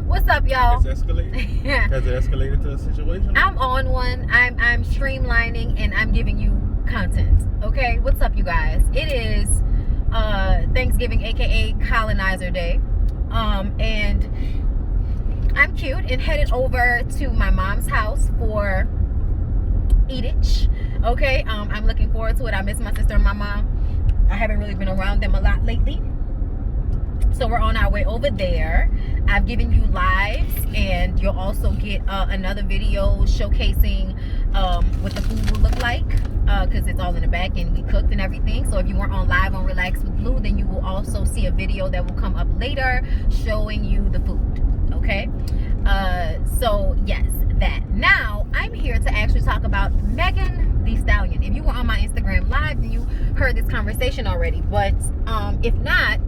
What's up, y'all? It's escalated. Has it escalated to a situation? I'm on one. I'm streamlining and I'm giving you content. Okay, what's up, you guys? It is Thanksgiving, aka Colonizer Day, and I'm cute and headed over to my mom's house for Edith. Okay, I'm looking forward to it. I miss my sister and my mom. I haven't really been around them a lot lately, so we're on our way over there. I've given you lives, and you'll also get another video showcasing what the food will look like, because it's all in the back and we cooked and everything. So if you weren't on live on Relax with Blue, then you will also see a video that will come up later showing you the food. Okay, so yes, that. Now I'm here to actually talk about Megan Thee Stallion. If you were on my Instagram live, then you heard this conversation already, but if not,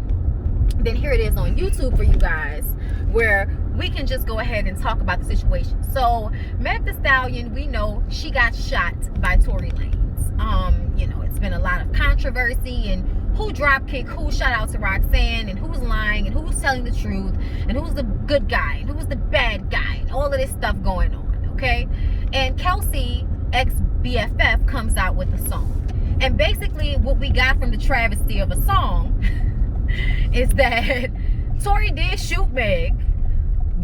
then here it is on YouTube for you guys, where we can just go ahead and talk about the situation. So Meg Thee Stallion, we know she got shot by Tory Lanez. You know, it's been a lot of controversy and who dropkicked, who shot out to Roxanne, and who's lying, and who's telling the truth, and who's the good guy, and who's the bad guy, and all of this stuff going on, okay? And Kelsey, ex-BFF, comes out with a song. And basically what we got from the travesty of a song is that Tory did shoot Meg,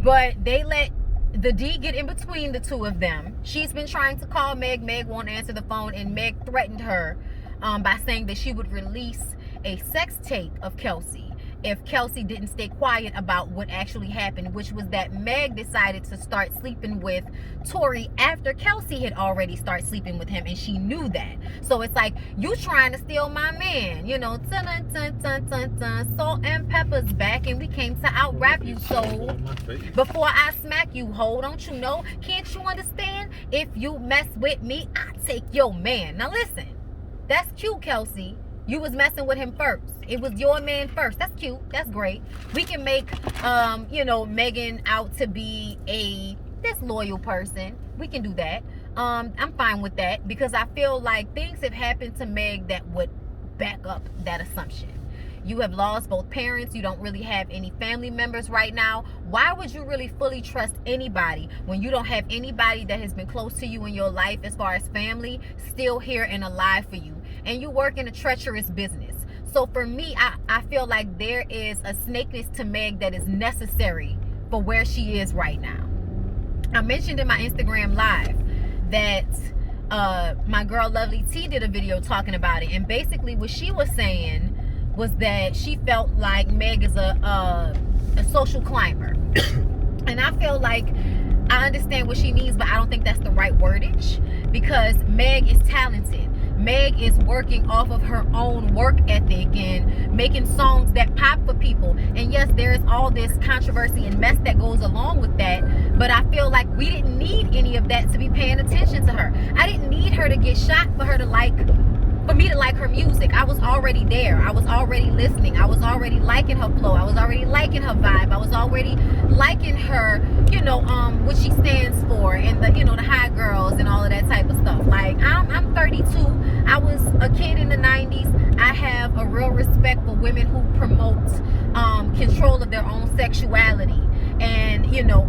but they let the D get in between the two of them. She's been trying to call Meg. Meg won't answer the phone, and Meg threatened her by saying that she would release a sex tape of Kelsey if Kelsey didn't stay quiet about what actually happened, which was that Meg decided to start sleeping with Tory after Kelsey had already started sleeping with him, and she knew that. So it's like, you trying to steal my man, you know, salt and pepper's back, and we came to out rap you. So before I smack you, ho, don't you know? Can't you understand? If you mess with me, I take your man. Now listen, that's cute, Kelsey. You was messing with him first. It was your man first. That's cute. That's great. We can make, you know, Megan out to be a disloyal person. We can do that. I'm fine with that, because I feel like things have happened to Meg that would back up that assumption. You have lost both parents. You don't really have any family members right now. Why would you really fully trust anybody when you don't have anybody that has been close to you in your life as far as family still here and alive for you? And you work in a treacherous business. So for me, I feel like there is a snakeness to Meg that is necessary for where she is right now. I mentioned in my Instagram live that my girl Lovely T did a video talking about it. And basically what she was saying was that she felt like Meg is a social climber. And I feel like I understand what she means, but I don't think that's the right wordage, because Meg is talented. Meg is working off of her own work ethic and making songs that pop for people. And yes, there is all this controversy and mess that goes along with that, but I feel like we didn't need any of that to be paying attention to her. I didn't need her to get shot for her to for me to like her music. I was already there. I was already listening. I was already liking her flow. I was already liking her vibe. I was already liking her, you know, what she stands for, and the, you know, the high girls and all of that type of stuff. Like, I'm 32. I was a kid in the 90s. I have a real respect for women who promote control of their own sexuality, and, you know,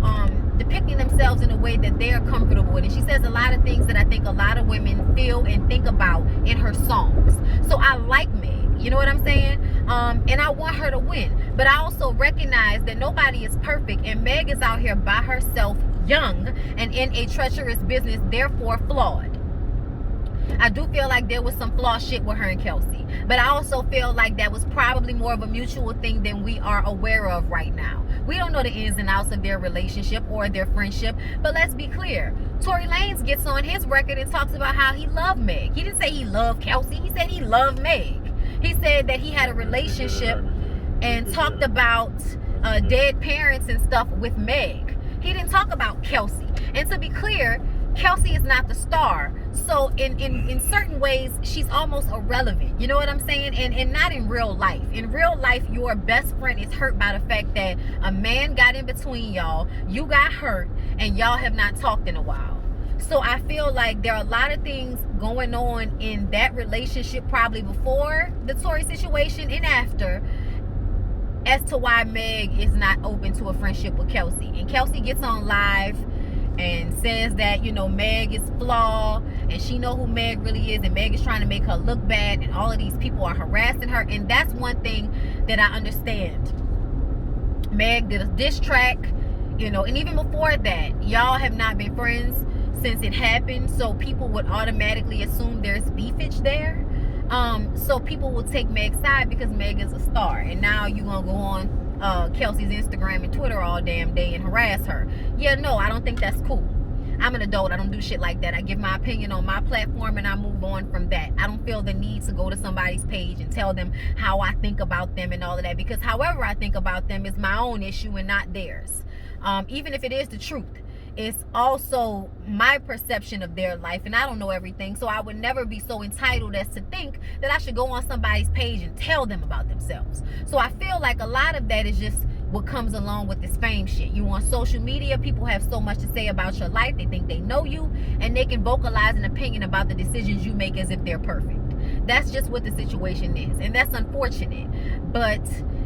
depicting themselves in a way that they are comfortable with. And she says a lot of things that I think a lot of women feel and think about in her songs. So I like Meg, you know what I'm saying? And I want her to win. But I also recognize that nobody is perfect, and Meg is out here by herself, young, and in a treacherous business, therefore flawed. I do feel like there was some flaw shit with her and Kelsey, but I also feel like that was probably more of a mutual thing than we are aware of right now. We don't know the ins and outs of their relationship or their friendship, but let's be clear. Tory Lanez gets on his record and talks about how he loved Meg. He didn't say he loved Kelsey. He said he loved Meg. He said that he had a relationship and talked about dead parents and stuff with Meg. He didn't talk about Kelsey. And to be clear, Kelsey is not the star. So in certain ways, she's almost irrelevant. You know what I'm saying? And not in real life. In real life, your best friend is hurt by the fact that a man got in between y'all, you got hurt, and y'all have not talked in a while. So I feel like there are a lot of things going on in that relationship, probably before the Tory situation and after, as to why Meg is not open to a friendship with Kelsey. And Kelsey gets on live and says that, you know, Meg is flawed and she know who Meg really is, and Meg is trying to make her look bad, and all of these people are harassing her. And that's one thing that I understand. Meg did a diss track, you know, and even before that, y'all have not been friends since it happened, so people would automatically assume there's beefage there. So people will take Meg's side because Meg is a star, and now you gonna go on Kelsey's Instagram and Twitter all damn day and harass her. Yeah, no, I don't think that's cool. I'm an adult. I don't do shit like that. I give my opinion on my platform and I move on from that. I don't feel the need to go to somebody's page and tell them how I think about them and all of that, because however I think about them is my own issue and not theirs. Even if it is the truth, it's also my perception of their life, and I don't know everything, so I would never be so entitled as to think that I should go on somebody's page and tell them about themselves. So I feel like a lot of that is just what comes along with this fame shit. You on social media, people have so much to say about your life, they think they know you, and they can vocalize an opinion about the decisions you make as if they're perfect. That's just what the situation is, and that's unfortunate. But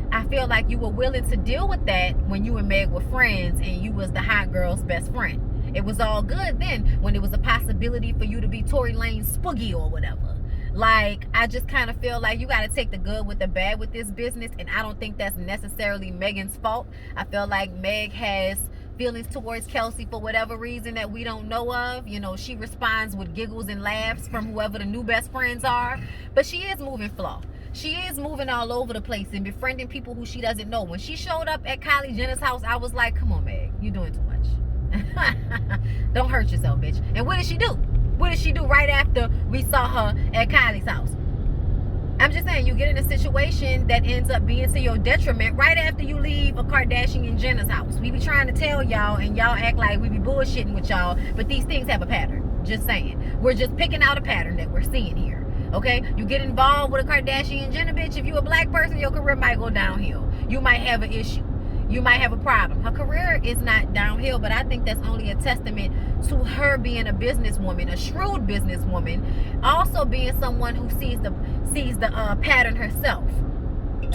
I feel like you were willing to deal with that when you and Meg were friends and you was the hot girl's best friend. It was all good then when it was a possibility for you to be Tory Lane's spoogie or whatever. Like, I just kind of feel like you got to take the good with the bad with this business, and I don't think that's necessarily Megan's fault. I feel like Meg has feelings towards Kelsey for whatever reason that we don't know of. You know, she responds with giggles and laughs from whoever the new best friends are, but she is moving flaw. She is moving all over the place and befriending people who she doesn't know. When she showed up at Kylie Jenner's house, I was like, come on, Meg, you doing too much. Don't hurt yourself, bitch. And what did she do? What did she do right after we saw her at Kylie's house? I'm just saying, you get in a situation that ends up being to your detriment right after you leave a Kardashian and Jenner's house. We be trying to tell y'all, and y'all act like we be bullshitting with y'all, but these things have a pattern. Just saying. We're just picking out a pattern that we're seeing here. Okay, you get involved with a Kardashian Jenner bitch, if you a black person, your career might go downhill. You might have an issue. You might have a problem. Her career is not downhill, but I think that's only a testament to her being a businesswoman, a shrewd businesswoman, also being someone who sees the pattern herself.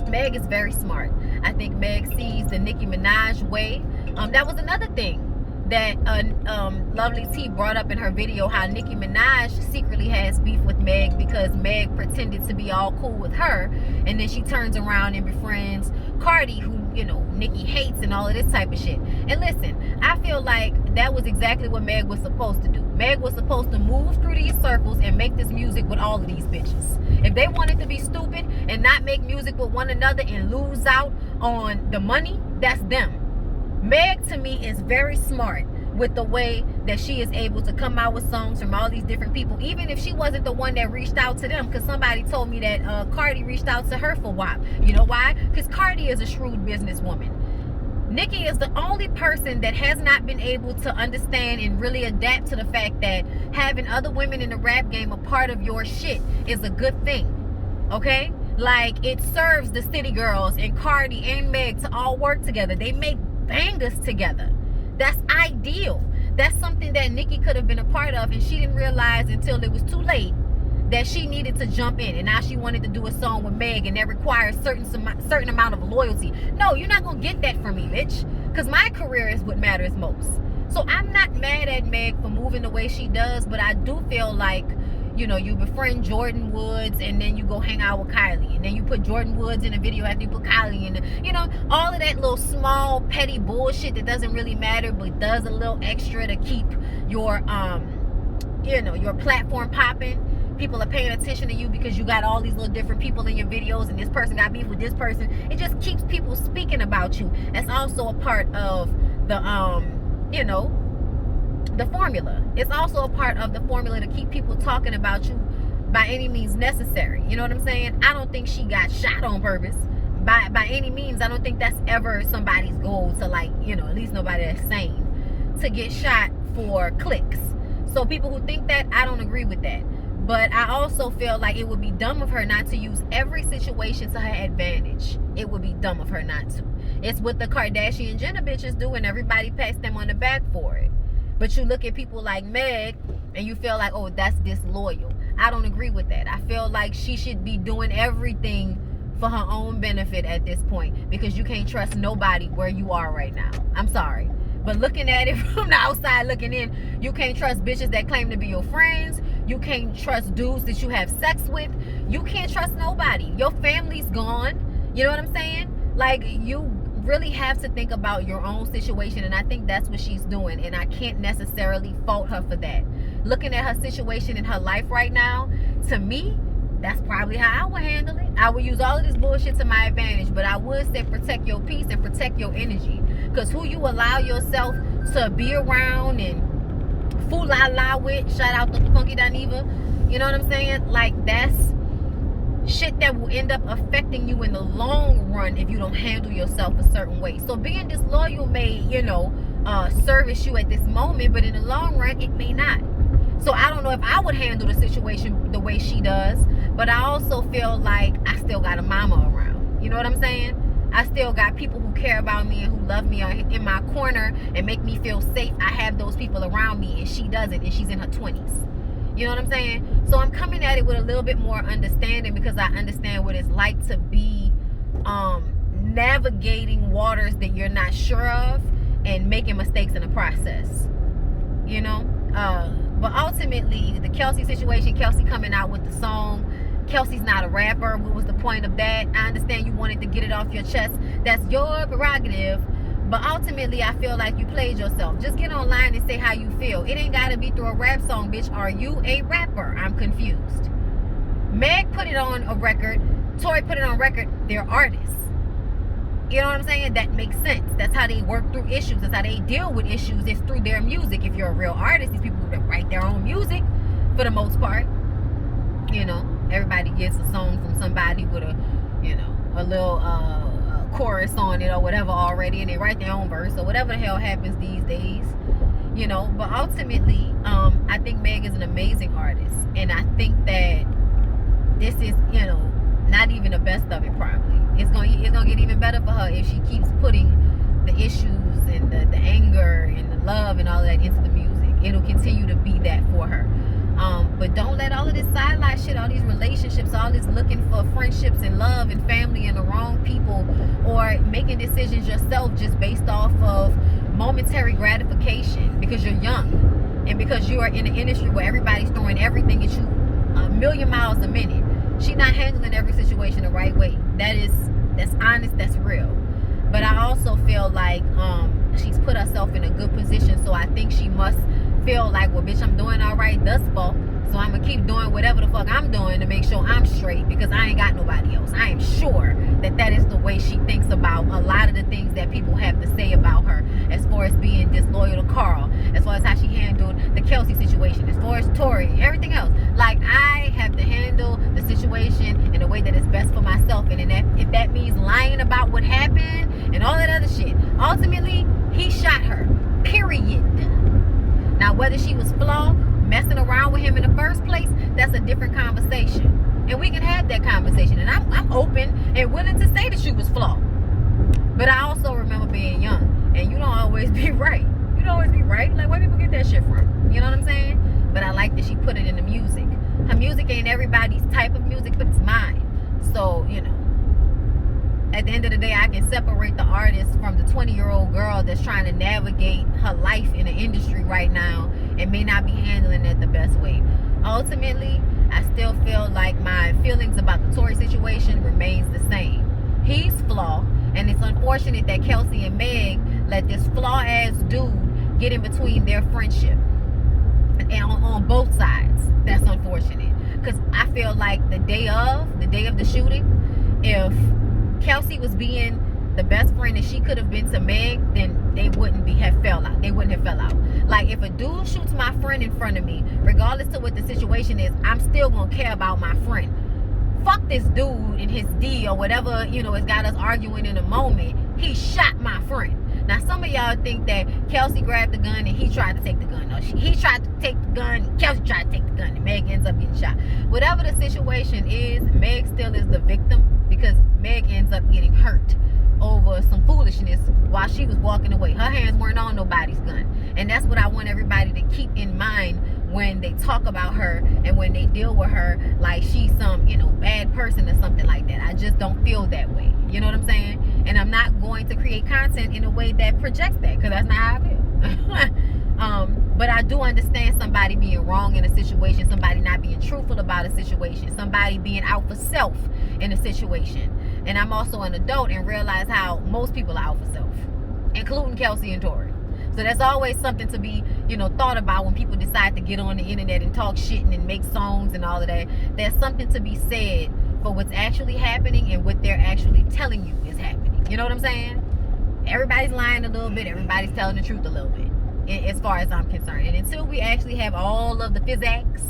Meg is very smart. I think Meg sees the Nicki Minaj way. That was another thing that Lovely T brought up in her video, how Nicki Minaj secretly has beef with Meg because Meg pretended to be all cool with her, and then she turns around and befriends Cardi, who, you know, Nicki hates and all of this type of shit. And listen, I feel like that was exactly what Meg was supposed to do. Meg was supposed to move through these circles and make this music with all of these bitches. If they wanted to be stupid and not make music with one another and lose out on the money, that's them. Meg, to me, is very smart with the way that she is able to come out with songs from all these different people, even if she wasn't the one that reached out to them, because somebody told me that Cardi reached out to her for WAP. You know why? Because Cardi is a shrewd businesswoman. Nicki is the only person that has not been able to understand and really adapt to the fact that having other women in the rap game a part of your shit is a good thing. Okay? Like, it serves the City Girls and Cardi and Meg to all work together. They make bangers together. That's ideal. That's something that Nicki could have been a part of, and she didn't realize until it was too late that she needed to jump in, and now she wanted to do a song with Meg, and that requires certain amount of loyalty. No, you're not gonna get that from me, bitch, because my career is what matters most. So I'm not mad at Meg for moving the way she does, but I do feel like, you know, you befriend Jordan Woods and then you go hang out with Kylie, and then you put Jordan Woods in a video after you put Kylie in, you know, all of that little small petty bullshit that doesn't really matter but does a little extra to keep your you know, your platform popping. People are paying attention to you because you got all these little different people in your videos, and this person got beef with this person. It just keeps people speaking about you. That's also a part of the you know, the formula. It's also a part of the formula to keep people talking about you by any means necessary. You know what I'm saying? I don't think she got shot on purpose by any means. I don't think that's ever somebody's goal, to, like, you know, at least nobody that's sane, to get shot for clicks. So people who think that, I don't agree with that. But I also feel like it would be dumb of her not to use every situation to her advantage. It would be dumb of her not to. It's what the Kardashian Jenner bitches do, and everybody pats them on the back for it. But you look at people like Meg and you feel like, oh, that's disloyal. I don't agree with that. I feel like she should be doing everything for her own benefit at this point, because you can't trust nobody where you are right now. I'm sorry. But looking at it from the outside looking in, you can't trust bitches that claim to be your friends. You can't trust dudes that you have sex with. You can't trust nobody. Your family's gone. You know what I'm saying? Like, you really have to think about your own situation, and I think that's what she's doing, and I can't necessarily fault her for that. Looking at her situation in her life right now, to me, that's probably how I would handle it. I would use all of this bullshit to my advantage, but I would say protect your peace and protect your energy. Because who you allow yourself to be around and fool la la with, shout out to Funky Daniva, you know what I'm saying? Like, that's shit that will end up affecting you in the long run if you don't handle yourself a certain way. So being disloyal may, you know, service you at this moment, but in the long run, it may not. So I don't know if I would handle the situation the way she does, but I also feel like I still got a mama around. You know what I'm saying? I still got people who care about me and who love me in my corner and make me feel safe. I have those people around me, and she doesn't, and she's in her 20s. You know what I'm saying? So I'm coming at it with a little bit more understanding, because I understand what it's like to be navigating waters that you're not sure of and making mistakes in the process. You know? But ultimately, the Kelsey situation, Kelsey coming out with the song, Kelsey's not a rapper. What was the point of that? I understand you wanted to get it off your chest. That's your prerogative. But ultimately, I feel like you played yourself. Just get online and say how you feel. It ain't got to be through a rap song, bitch. Are you a rapper? I'm confused. Meg put it on a record. Tory put it on record. They're artists. You know what I'm saying? That makes sense. That's how they work through issues. That's how they deal with issues. It's through their music. If you're a real artist, these people that write their own music, for the most part, you know, everybody gets a song from somebody with a, you know, a little chorus on it or whatever already, and they write their own verse or whatever the hell happens these days, you know. But ultimately, I think Meg is an amazing artist, and I think that this is, you know, not even the best of it. Probably it's gonna get even better for her if she keeps putting the issues and the anger and the love and all of that into the music. It'll continue to be that for her. But don't let all of this sideline shit, all these relationships, all this looking for friendships and love and family and the wrong people, or making decisions yourself just based off of momentary gratification because you're young and because you are in an industry where everybody's throwing everything at you 1,000,000 miles a minute. She's not handling every situation the right way. That's honest, that's real. But I also feel like she's put herself in a good position, so I think she must feel like, well, bitch, I'm doing all right thus far, so I'm gonna keep doing whatever the fuck I'm doing to make sure I'm straight, because I ain't got nobody else. I am sure that is the way she thinks about a lot of the things that people have to say about her, as far as being disloyal to Carl, as far as how she handled the Kelsey situation, as far as Tory, everything else. Like, I have to handle the situation in a way that is best for myself, and if that means lying about what happened and all that other shit, ultimately, he shot her, period. Now, whether she was flawed, messing around with him in the first place, that's a different conversation. And we can have that conversation. And I'm open and willing to say that she was flawed. But I also remember being young. And you don't always be right. You don't always be right. Like, where people get that shit from? You know what I'm saying? But I like that she put it in the music. Her music ain't everybody's type of music, but it's mine. So, you know, at the end of the day, I can separate the artist from the 20-year-old girl that's trying to navigate her life in the industry right now and may not be handling it the best way. Ultimately, I still feel like my feelings about the Tory situation remains the same. He's flawed, and it's unfortunate that Kelsey and Meg let this flaw-ass dude get in between their friendship. And on both sides, that's unfortunate. Because I feel like the day of the shooting, if Kelsey was being the best friend that she could have been to Meg, then they wouldn't have fell out. They wouldn't have fell out. Like, if a dude shoots my friend in front of me, regardless of what the situation is, I'm still gonna care about my friend. Fuck this dude and his D or whatever, you know, has got us arguing in a moment. He shot my friend. Now, some of y'all think that Kelsey grabbed the gun and he tried to take the gun. No, he tried to take the gun, Kelsey tried to take the gun, and Meg ends up getting shot. Whatever the situation is, Meg still is the victim, because Meg ends up getting hurt over some foolishness while she was walking away. Her hands weren't on nobody's gun. And that's what I want everybody to keep in mind when they talk about her and when they deal with her like she's some, you know, bad person or something like that. I just don't feel that way. You know what I'm saying? And I'm not going to create content in a way that projects that, because that's not how I feel. But I do understand somebody being wrong in a situation, somebody not being truthful about a situation, somebody being out for self in a situation. And I'm also an adult and realize how most people are out for self, including Kelsey and Tory. So that's always something to be, you know, thought about when people decide to get on the internet and talk shit and make songs and all of that. There's something to be said for what's actually happening and what they're actually telling you is happening. You know what I'm saying? Everybody's lying a little bit. Everybody's telling the truth a little bit, as far as I'm concerned. And until we actually have all of the physics,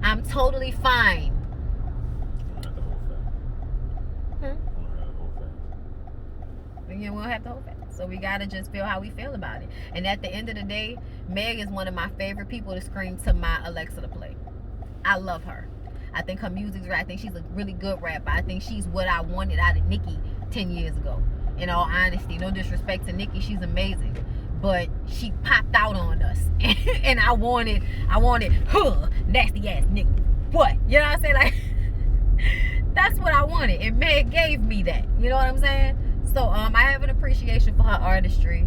I'm totally fine. Yeah, we'll have the whole fact. So we gotta just feel how we feel about it. And at the end of the day, Meg is one of my favorite people to scream to my Alexa to play. I love her. I think her music's right. I think she's a really good rapper. I think she's what I wanted out of Nicki 10 years ago. In all honesty, no disrespect to Nicki, she's amazing. But she popped out on us. And I wanted, nasty ass nigga. What? You know what I'm saying? Like, that's what I wanted. And Meg gave me that. You know what I'm saying? So I have an appreciation for her artistry,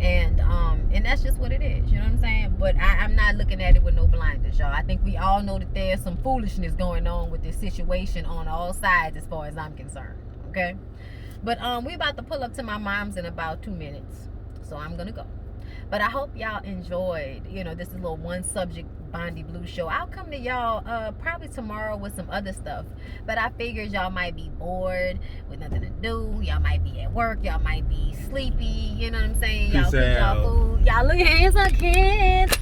and that's just what it is. You know what I'm saying? But I'm not looking at it with no blinders, y'all. I think we all know that there's some foolishness going on with this situation on all sides, as far as I'm concerned. Okay, but we about to pull up to my mom's in about 2 minutes, so I'm gonna go. But I hope y'all enjoyed, you know, this is a little one subject Bondy Blue show. I'll come to y'all probably tomorrow with some other stuff. But I figured y'all might be bored with nothing to do. Y'all might be at work. Y'all might be sleepy. You know what I'm saying? Y'all cook y'all food. Y'all look at it. I can't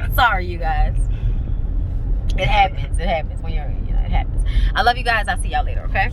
say. Sorry, you guys. It happens. It happens when you're, you know, it happens. I love you guys. I'll see y'all later, okay?